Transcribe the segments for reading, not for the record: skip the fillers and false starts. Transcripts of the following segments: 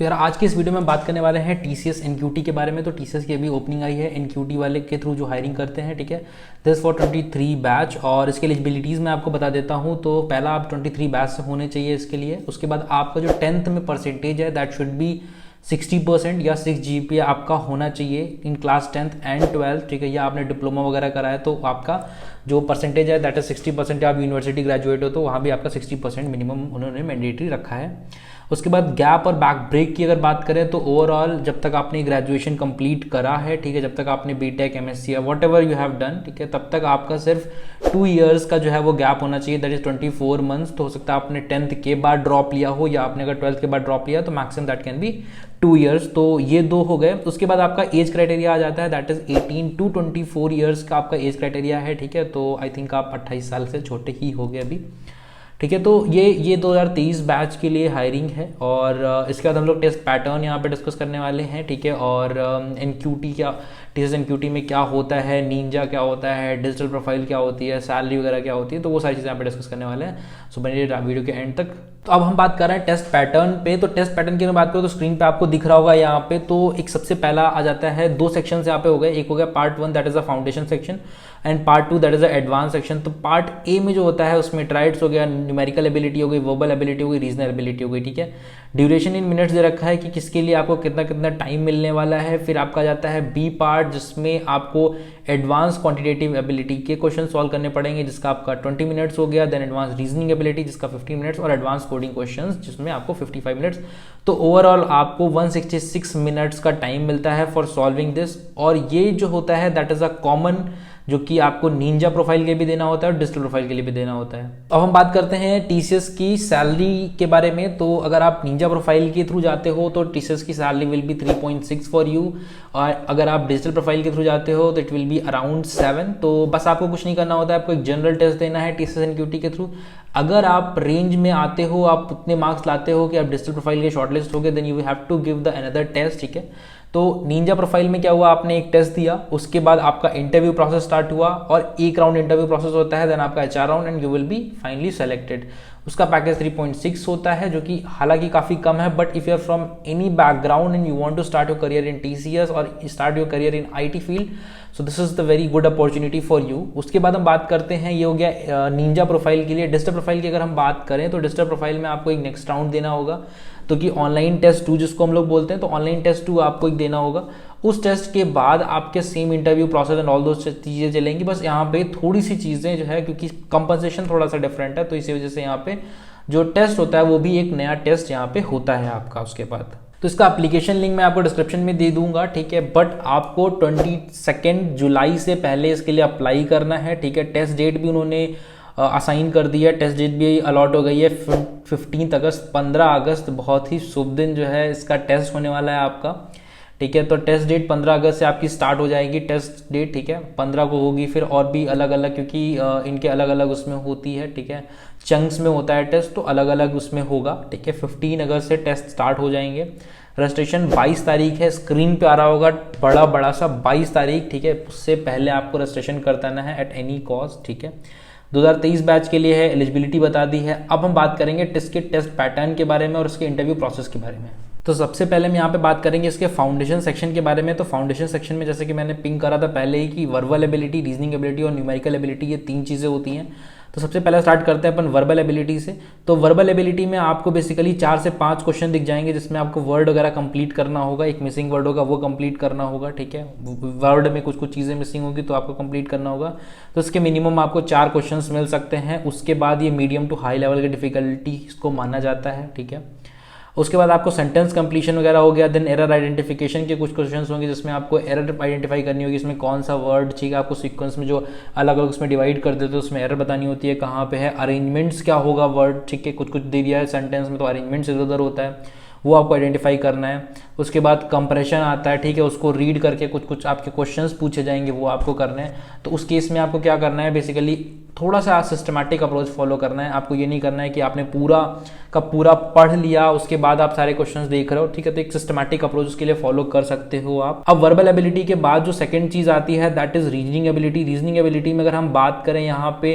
तो यार आज के इस वीडियो में बात करने वाले हैं टीसीएस एनक्यूटी के बारे में। तो टीसीएस की अभी ओपनिंग आई है एनक्यूटी वाले के थ्रू जो हायरिंग करते हैं, ठीक है। दिस फॉर 23 बैच और इसके एलिजिबिलिटीज़ मैं आपको बता देता हूँ। तो पहला आप 23 बैच से होने चाहिए इसके लिए। उसके बाद आपका जो 10th में परसेंटेज है दैट शुड बी 60% या 6 GPA आपका होना चाहिए in class 10th and 12th, ठीक है। या आपने डिप्लोमा वगैरह करा है तो आपका जो परसेंटेज है दैट इज 60%। आप यूनिवर्सिटी ग्रेजुएट हो तो वहाँ भी आपका 60% मिनिमम उन्होंने मैंडेटरी रखा है। उसके बाद गैप और बैक ब्रेक की अगर बात करें तो ओवरऑल जब तक आपने ग्रेजुएशन कंप्लीट करा है, ठीक है, जब तक आपने बीटेक एमएससी या what ever you have done, ठीक है, तब तक आपका सिर्फ 2 years का जो है वो गैप होना चाहिए, दैट इज 24 months। तो हो सकता है आपने 10th के बाद ड्रॉप लिया हो या आपने अगर 12th के बाद ड्रॉप लिया तो maximum that can be 2 years। तो ये दो हो गए। उसके बाद आपका एज क्राइटेरिया आ जाता है दैट इज 18 to 24 years का आपका एज क्राइटेरिया है, ठीक है। तो आई थिंक आप 28 साल से छोटे ही हो गए अभी, ठीक है। तो ये 2023 बैच के लिए हायरिंग है। और इसके बाद हम लोग टेस्ट पैटर्न यहाँ पे डिस्कस करने वाले हैं, ठीक है। और एनक्यूटी क्या, टीसीएस एनक्यूटी में क्या होता है, निंजा क्या होता है, डिजिटल प्रोफाइल क्या होती है, सैलरी वगैरह क्या होती है, तो वो सारी चीज़ें यहाँ पे डिस्कस करने वाले हैं। सो बने वीडियो के एंड तक। तो अब हम बात कर रहे हैं टेस्ट पैटर्न पे। तो टेस्ट पैटर्न की बात करो तो स्क्रीन पे आपको दिख रहा होगा यहाँ पे। तो एक सबसे पहला आ जाता है, 2 सेक्शंस यहाँ पे हो गए। एक हो गया part 1 that is a foundation section and part 2 that is a advance section. तो पार्ट ए में जो होता है उसमें ट्राइड्स हो गया, न्यूमेरिकल एबिलिटी हो गई, वर्बल एबिलिटी हो गई, रीजनल एबिलिटी हो गई, ठीक है। ड्यूरेशन इन मिनट्स दे रखा है कि किसके लिए आपको कितना कितना टाइम मिलने वाला है। फिर आपका जाता है बी पार्ट जिसमें आपको एडवांस क्वांटिटेटिव एबिलिटी के क्वेश्चन सॉल्व करने पड़ेंगे जिसका आपका 20 मिनट्स हो गया। देन एडवांस रीजनिंग एबिलिटी जिसका 15 मिनट्स और एडवांस कोडिंग क्वेश्चंस जिसमें आपको 55 मिनट्स। तो ओवरऑल आपको 166 मिनट्स का टाइम मिलता है फॉर सॉल्विंग दिस। और ये जो होता है दैट इज अ कॉमन जो कि आपको निंजा प्रोफाइल के भी देना होता है और डिजिटल प्रोफाइल के लिए भी देना होता है। अब हम बात करते हैं टीसीएस की सैलरी के बारे में। तो अगर आप निंजा प्रोफाइल के थ्रू जाते हो तो टीसीएस की salary will be 3.6 for you. और अगर आप डिजिटल प्रोफाइल के थ्रू जाते हो तो इट विल बी अराउंड 7। तो बस आपको कुछ नहीं करना होता है, आपको एक जनरल टेस्ट देना है टीसीएस एनक्यूटी के थ्रू। अगर आप रेंज में आते हो, आप उतने मार्क्स लाते हो कि आप डिजिटल प्रोफाइल के शॉर्टलिस्ट हो गए, then you have to give the another test, ठीक है। तो निंजा प्रोफाइल में क्या हुआ, आपने एक टेस्ट दिया, उसके बाद आपका इंटरव्यू प्रोसेस स्टार्ट हुआ और एक राउंड इंटरव्यू प्रोसेस होता है, देन आपका HR round and you will be finally selected. उसका पैकेज 3.6 होता है जो कि हालांकि काफ़ी कम है, but if you are from any background and you want to start your career in TCS और start your career in IT field, so this is the very good opportunity for you. उसके बाद हम बात करते हैं, ये हो गया निंजा प्रोफाइल के लिए। डिजिटल प्रोफाइल की अगर हम बात करें तो डिजिटल प्रोफाइल में आपको एक नेक्स्ट राउंड देना होगा, तो कि ऑनलाइन टेस्ट 2 जिसको हम लोग बोलते हैं, तो ऑनलाइन टेस्ट 2 आपको एक देना होगा। उस टेस्ट के बाद आपके same interview process and all दो चीज़ें चलेंगी। बस यहाँ पे थोड़ी सी चीज़ें जो है, क्योंकि कंपनसेशन थोड़ा सा डिफरेंट है, तो इसी वजह से यहाँ पे जो टेस्ट होता है वो भी एक नया टेस्ट यहाँ पे होता है आपका। उसके बाद तो इसका एप्लीकेशन लिंक मैं आपको डिस्क्रिप्शन में दे दूंगा, ठीक है। बट आपको 22 जुलाई से पहले इसके लिए अप्लाई करना है, ठीक है। टेस्ट डेट भी उन्होंने असाइन कर दी है, टेस्ट डेट भी अलॉट हो गई है 15 अगस्त। 15 अगस्त बहुत ही शुभ दिन जो है इसका टेस्ट होने वाला है आपका, ठीक है। तो टेस्ट डेट 15 अगस्त से आपकी स्टार्ट हो जाएगी टेस्ट डेट, ठीक है। 15 को होगी, फिर और भी अलग अलग, क्योंकि इनके अलग अलग उसमें होती है, ठीक है, चंक्स में होता है टेस्ट, तो अलग अलग उसमें होगा, ठीक है। 15 अगस्त से टेस्ट स्टार्ट हो जाएंगे। रजिस्ट्रेशन 22 तारीख है, स्क्रीन पे आ रहा होगा बड़ा बड़ा सा 22 तारीख, ठीक है। उससे पहले आपको रजिस्ट्रेशन कर देना है एट एनी कॉस्ट, ठीक है। 2023 बैच के लिए है, एलिजिबिलिटी बता दी है। अब हम बात करेंगे टेस्ट के टेस्ट पैटर्न के बारे में और उसके इंटरव्यू प्रोसेस के बारे में। तो सबसे पहले हम यहाँ पे बात करेंगे इसके फाउंडेशन सेक्शन के बारे में। तो फाउंडेशन सेक्शन में जैसे कि मैंने पिंक करा था पहले ही कि वर्बल एबिलिटी, रीजनिंग एबिलिटी और न्यूमेरिकल एबिलिटी, ये 3 चीज़ें होती हैं। तो सबसे पहले स्टार्ट करते हैं अपन वर्बल एबिलिटी से। तो वर्बल एबिलिटी में आपको बेसिकली 4 से 5 क्वेश्चन दिख जाएंगे जिसमें आपको वर्ड वगैरह कंप्लीट करना होगा। एक मिसिंग वर्ड होगा वो कंप्लीट करना होगा, ठीक है। वर्ड में कुछ कुछ चीज़ें मिसिंग होगी तो आपको कंप्लीट करना होगा। तो इसके मिनिमम आपको 4 क्वेश्चंस मिल सकते हैं। उसके बाद ये मीडियम टू हाई लेवल की डिफिकल्टी इसको माना जाता है, ठीक है। उसके बाद आपको सेंटेंस कंप्लीशन वगैरह हो गया। देन एरर आइडेंटिफिकेशन के कुछ क्वेश्चंस होंगे जिसमें आपको एरर आइडेंटिफाई करनी होगी, इसमें कौन सा वर्ड, ठीक है। आपको सीक्वेंस में जो अलग अलग उसमें डिवाइड कर देते हैं उसमें एरर बतानी होती है कहाँ पे है। अरेंजमेंट्स क्या होगा वर्ड, ठीक है, कुछ कुछ दे दिया है सेंटेंस में तो अरेंजमेंट्स इधर उधर होता है, वो आपको आइडेंटिफाई करना है। उसके बाद कंप्रेशन आता है, ठीक है, उसको रीड करके कुछ कुछ आपके क्वेश्चंस पूछे जाएंगे, वो आपको करना है। तो उस केस में आपको क्या करना है, बेसिकली थोड़ा सा सिस्टमैटिक अप्रोच फॉलो करना है। आपको ये नहीं करना है कि आपने पूरा का पूरा पढ़ लिया उसके बाद आप सारे क्वेश्चंस देख रहे हो, ठीक है। तो एक सिस्टमैटिक अप्रोच उसके लिए फॉलो कर सकते हो आप। अब वर्बल एबिलिटी के बाद जो सेकंड चीज आती है that is reasoning ability. Reasoning ability में अगर हम बात करें यहाँ पे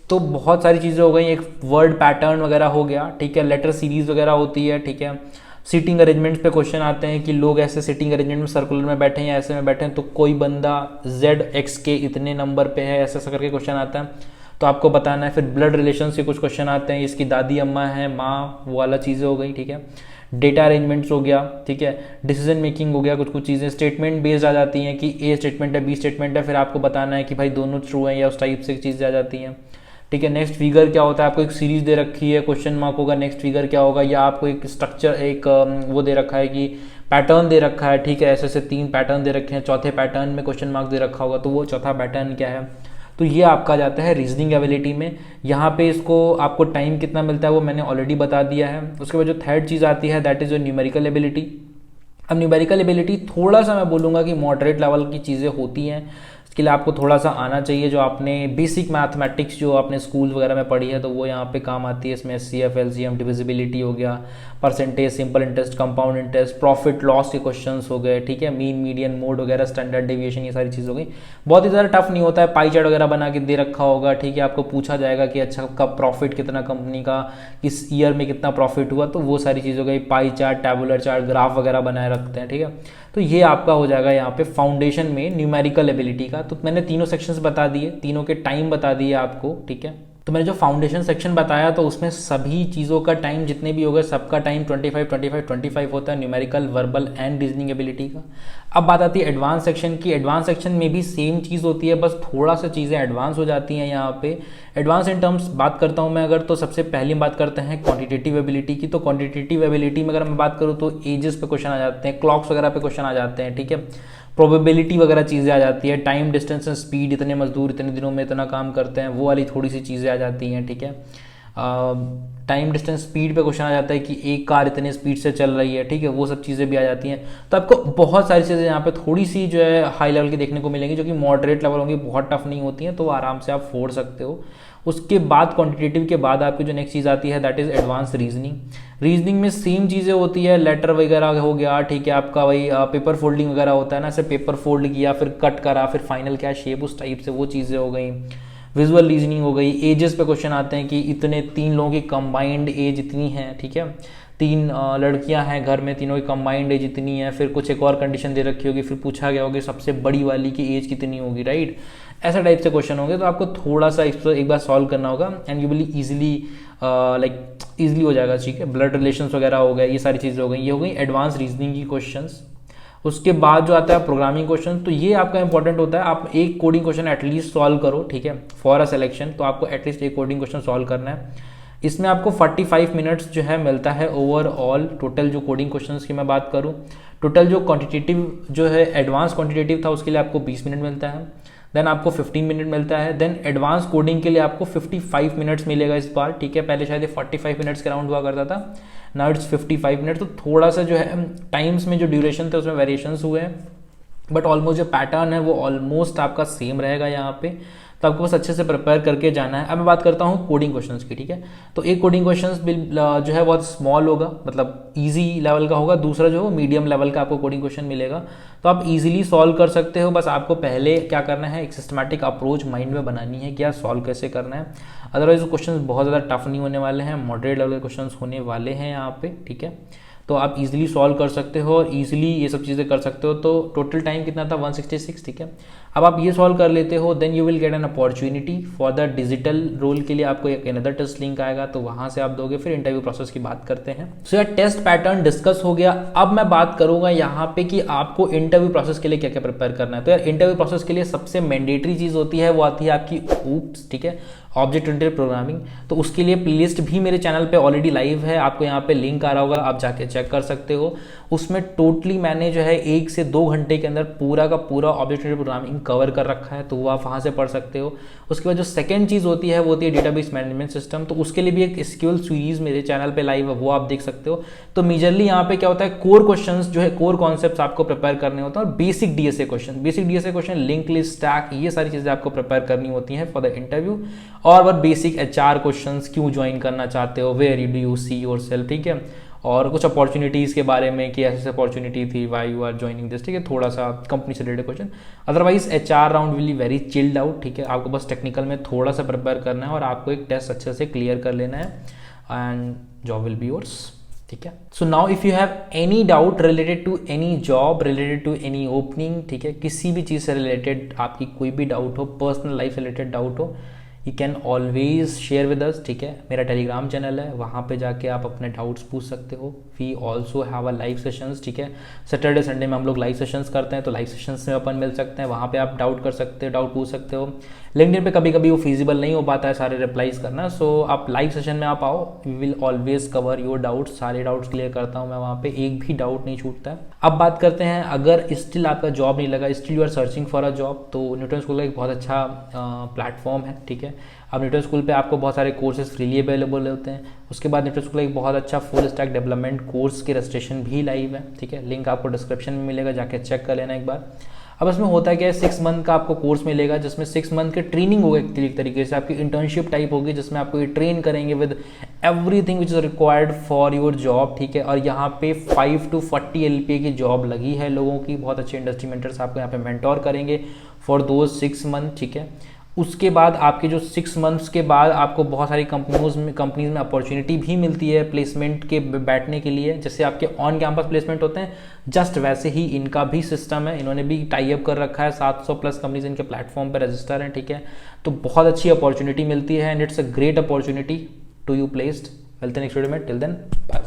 तो बहुत सारी चीज़ें हो गई। एक वर्ड पैटर्न वगैरह हो गया, ठीक है, लेटर सीरीज वगैरह होती है, ठीक है। सीटिंग अरेंजमेंट्स पे क्वेश्चन आते हैं कि लोग ऐसे सीटिंग अरेंजमेंट में सर्कुलर में बैठे हैं या ऐसे में बैठे हैं, तो कोई बंदा ZX के इतने नंबर पे है, ऐसा करके क्वेश्चन आता है तो आपको बताना है। फिर ब्लड रिलेशन से कुछ क्वेश्चन आते हैं, इसकी दादी अम्मा है, माँ, वो वाला चीज़ें हो गई, ठीक है। डेटा अरेंजमेंट्स हो गया, ठीक है। डिसीजन मेकिंग हो गया, कुछ कुछ चीज़ें स्टेटमेंट बेस्ड आ जाती हैं कि ए स्टेटमेंट है, बी स्टेटमेंट है, फिर आपको बताना है कि भाई दोनों ट्रू हैं या उस टाइप से चीज़ें आ जाती हैं, ठीक है। नेक्स्ट फिगर क्या होता है, आपको एक सीरीज दे रखी है, क्वेश्चन मार्क होगा नेक्स्ट फिगर क्या होगा, या आपको एक स्ट्रक्चर एक वो दे रखा है कि पैटर्न दे रखा है, ठीक है। ऐसे ऐसे 3 पैटर्न दे रखे हैं, चौथे पैटर्न में क्वेश्चन मार्क दे रखा होगा, तो वो चौथा पैटर्न क्या है। तो ये आपका जाता है रीजनिंग एबिलिटी में। यहाँ पे इसको आपको टाइम कितना मिलता है वो मैंने ऑलरेडी बता दिया है। उसके बाद जो थर्ड चीज़ आती है that is your numerical ability. अब न्यूमेरिकल एबिलिटी थोड़ा सा मैं बोलूँगा कि मॉडरेट लेवल की चीज़ें होती हैं, इसके लिए आपको थोड़ा सा आना चाहिए। जो आपने बेसिक मैथमेटिक्स जो आपने स्कूल वगैरह में पढ़ी है तो वो यहाँ पे काम आती है। इसमें SCF, LCM, डिविजिबिलिटी हो गया, percentage, simple interest, compound interest, profit loss के क्वेश्चंस हो गए, ठीक है। मीन, मीडियन, मोड वगैरह, स्टैंडर्ड डेविएशन, ये सारी चीज़ हो गई। बहुत ही ज़्यादा टफ नहीं होता है। पाई चार्ट वगैरह बना के दे रखा होगा, ठीक है। आपको पूछा जाएगा कि अच्छा कब प्रॉफिट कितना कंपनी का किस ईयर में कितना प्रॉफिट हुआ, तो वो सारी चीज़ हो गई। Pie chart, tabular chart, graph वगैरह बनाए रखते हैं, ठीक है। तो ये आपका हो जाएगा यहाँ पे फाउंडेशन में न्यूमेरिकल एबिलिटी का। तो मैंने तीनों सेक्शंस बता दिए, तीनों के टाइम बता दिए आपको, ठीक है। तो मैंने जो फाउंडेशन सेक्शन बताया तो उसमें सभी चीज़ों का टाइम जितने भी हो गए सबका टाइम 25 होता है, numerical, verbal and reasoning ability का। अब बात आती है एडवांस सेक्शन की। एडवांस सेक्शन में भी सेम चीज़ होती है, बस थोड़ा सा चीज़ें एडवांस हो जाती हैं यहाँ पे। एडवांस इन टर्म्स बात करता हूँ मैं अगर, तो सबसे पहले बात करते हैं क्वांटिटेटिव एबिलिटी की। तो क्वांटिटेटिव एबिलिटी में अगर मैं बात करूँ तो एजेस पे क्वेश्चन आ जाते हैं, क्लॉक्स वगैरह पे क्वेश्चन आ जाते हैं, ठीक है। प्रोबेबिलिटी वगैरह चीज़ें आ जाती है, टाइम, डिस्टेंस एंड स्पीड, इतने मजदूर इतने दिनों में इतना काम करते हैं, वो वाली थोड़ी सी चीज़ें आ जाती हैं, ठीक है। टाइम, डिस्टेंस, स्पीड पे क्वेश्चन आ जाता है कि एक कार इतने स्पीड से चल रही है, ठीक है। वो सब चीज़ें भी आ जाती हैं। तो आपको बहुत सारी चीज़ें यहाँ पे थोड़ी सी जो है हाई लेवल की देखने को मिलेंगी, जो कि मॉडरेट लेवल होंगी, बहुत टफ नहीं होती हैं, तो आराम से आप फोड़ सकते हो। उसके बाद क्वांटिटेटिव के बाद आपकी जो नेक्स्ट चीज़ आती है that is advance reasoning. Reasoning में सेम चीज़ें होती है, लेटर वगैरह हो गया, ठीक है। आपका वही पेपर फोल्डिंग वगैरह होता है ना, ऐसे पेपर फोल्ड किया, फिर कट करा, फिर फाइनल क्या शेप, उस टाइप से वो चीज़ें हो गई। विजुअल रीजनिंग हो गई। एजेस पे क्वेश्चन आते हैं कि इतने 3 लोगों की कंबाइंड एज इतनी है, ठीक है। 3 लड़कियां हैं घर में, तीनों की कंबाइंड एज इतनी है, फिर कुछ एक और कंडीशन दे रखी होगी, फिर पूछा गया होगा सबसे बड़ी वाली की एज कितनी होगी, राइट। ऐसा टाइप से क्वेश्चन होंगे, तो आपको थोड़ा सा इसको एक बार सॉल्व करना होगा and you will easily easily हो जाएगा, ठीक है। ब्लड रिलेशंस वगैरह हो गए, ये सारी चीज़ें हो गई, ये हो गई एडवांस रीजनिंग की क्वेश्चंस। उसके बाद जो आता है प्रोग्रामिंग क्वेश्चन, तो ये आपका इंपॉर्टेंट होता है। आप एक कोडिंग क्वेश्चन एटलीस्ट सॉल्व करो, ठीक है, फॉर अ सिलेक्शन। तो आपको एटलीस्ट एक कोडिंग क्वेश्चन सॉल्व करना है। इसमें आपको 45 मिनट्स जो है मिलता है ओवरऑल। टोटल जो कोडिंग क्वेश्चंस की मैं बात करूँ, टोटल जो क्वांटिटेटिव जो है एडवांस क्वांटिटेटिव था उसके लिए आपको 20 मिनट मिलता है, देन आपको 15 मिनट मिलता है, देन एडवांस कोडिंग के लिए आपको 55 मिनट्स मिलेगा इस बार, ठीक है। पहले शायद 45 मिनट्स के राउंड हुआ करता था, नाउ इट्स 55 मिनट। तो थोड़ा सा जो है टाइम्स में जो ड्यूरेशन थे उसमें वेरिएशंस हुए हैं, बट ऑलमोस्ट जो पैटर्न है वो ऑलमोस्ट आपका सेम रहेगा यहाँ पे। तो आपको बस अच्छे से प्रिपेयर करके जाना है। अब मैं बात करता हूँ कोडिंग क्वेश्चंस की, ठीक है। तो एक कोडिंग क्वेश्चंस जो है बहुत स्मॉल होगा, मतलब इजी लेवल का होगा। दूसरा जो है मीडियम लेवल का आपको कोडिंग क्वेश्चन मिलेगा, तो आप इजीली सॉल्व कर सकते हो। बस आपको पहले क्या करना है, एक सिस्टमैटिक अप्रोच माइंड में बनानी है कि यार सॉल्व कैसे करना है। अदरवाइज क्वेश्चन बहुत ज़्यादा टफ नहीं होने वाले हैं, मॉडरेट लेवल के क्वेश्चन होने वाले हैं यहाँ पे, ठीक है। तो आप इजीली सॉल्व कर सकते हो और इजीली ये सब चीज़ें कर सकते हो। तो टोटल टाइम कितना था, 166, ठीक है। अब आप ये सॉल्व कर लेते हो, then you will get an opportunity for the digital role के लिए। आपको एक अनदर टेस्ट लिंक आएगा, तो वहाँ से आप दोगे। फिर इंटरव्यू प्रोसेस की बात करते हैं। सो यार टेस्ट पैटर्न डिस्कस हो गया। अब मैं बात करूंगा यहाँ पे कि आपको इंटरव्यू प्रोसेस के लिए क्या क्या प्रिपेयर करना है। तो यार इंटरव्यू प्रोसेस के लिए सबसे मैंडेटरी चीज़ होती है, वो आती है आपकी OOPS, ठीक है, ऑब्जेक्ट ओरिएंटेड प्रोग्रामिंग। तो उसके लिए प्लेलिस्ट भी मेरे चैनल पे ऑलरेडी लाइव है, आपको यहाँ पे लिंक आ रहा होगा, आप जाके चेक कर सकते हो। उसमें टोटली मैंने जो है 1 से 2 घंटे के अंदर पूरा का पूरा ऑब्जेक्ट ओरिएंटेड प्रोग्रामिंग कवर कर रखा है, तो वो आप वहाँ से पढ़ सकते हो। उसके बाद जो सेकंड चीज़ होती है वो होती है डेटाबेस मैनेजमेंट सिस्टम। तो उसके लिए भी एक SQL सीरीज मेरे चैनल पे लाइव है, वो आप देख सकते हो। तो मेजरली यहाँ पे क्या होता है, कोर क्वेश्चंस जो है, कोर कॉन्सेप्ट्स आपको प्रिपेयर करने होते हैं, और basic DSA question, link list, stack, ये सारी चीज़ें आपको प्रिपेयर करनी होती हैं फॉर द इंटरव्यू। और वह बेसिक HR क्वेश्चंस, क्यों ज्वाइन करना चाहते हो, where do you see yourself, ठीक है। और कुछ अपॉर्चुनिटीज़ के बारे में कि ऐसी अपॉर्चुनिटी थी, why you are joining this, ठीक है। थोड़ा सा कंपनी से related question. Otherwise HR round will be very chilled out, ठीक है। आपको बस टेक्निकल में थोड़ा सा प्रिपेयर करना है और आपको एक टेस्ट अच्छे से क्लियर कर लेना है and job will be yours, ठीक है। So now if you have any doubt related to any job, related to any opening, ठीक है, किसी भी चीज़ से रिलेटेड आपकी कोई भी डाउट हो, पर्सनल लाइफ से रिलेटेड डाउट हो, you can always share with us, ठीक है। मेरा टेलीग्राम चैनल है, वहाँ पे जाके आप अपने डाउट्स पूछ सकते हो। We also have a live sessions, ठीक है। सैटरडे संडे में हम लोग लाइव सेशंस करते हैं, तो लाइव सेशंस में अपन मिल सकते हैं, वहाँ पे आप डाउट कर सकते हो, डाउट पूछ सकते हो। लिंक्डइन पे कभी कभी वो फिजिबल नहीं हो पाता है सारे रिप्लाईज करना, सो आप लाइव सेशन में आप आओ, we will always cover your doubts, सारे डाउट्स क्लियर करता हूँ मैं वहाँ पे, एक भी डाउट नहीं छूटता है। अब बात करते हैं, अगर स्टिल आपका जॉब नहीं लगा, still you are searching for a job, तो न्यूटन स्कूल का एक बहुत अच्छा प्लेटफॉर्म है, ठीक है। अब न्यूटन स्कूल पे आपको बहुत सारे कोर्सेज फ्रीली अवेलेबल होते हैं। उसके बाद न्यूटन स्कूल का एक बहुत अच्छा फुल स्टैक डेवलपमेंट कोर्स के रजिस्ट्रेशन भी लाइव है, ठीक है। लिंक आपको डिस्क्रिप्शन में मिलेगा, जाके चेक कर लेना एक बार। अब इसमें होता क्या है, 6 मंथ का आपको कोर्स मिलेगा, जिसमें 6 मंथ की ट्रेनिंग होगा, एक तरीके से आपकी इंटर्नशिप टाइप होगी, जिसमें आपको ये ट्रेन करेंगे with everything which is required for your job, ठीक है। और यहाँ पे 5 to 40 LPA की जॉब लगी है लोगों की, बहुत अच्छे इंडस्ट्री मेंटर्स आपको यहाँ पे मेंटोर करेंगे फॉर दोज 6 मंथ, ठीक है। उसके बाद आपके जो 6 मंथ्स के बाद आपको बहुत सारी कंपनीज में अपॉर्चुनिटी भी मिलती है प्लेसमेंट के बैठने के लिए, जैसे आपके ऑन कैंपस प्लेसमेंट होते हैं, जस्ट वैसे ही इनका भी सिस्टम है। इन्होंने भी टाई अप कर रखा है, 700+ कंपनीज इनके प्लेटफॉर्म पर रजिस्टर हैं, ठीक है। तो बहुत अच्छी अपॉर्चुनिटी मिलती है and it's a great opportunity to you placed. मिलते हैं नेक्स्ट वीडियो में, टिल देन बाय।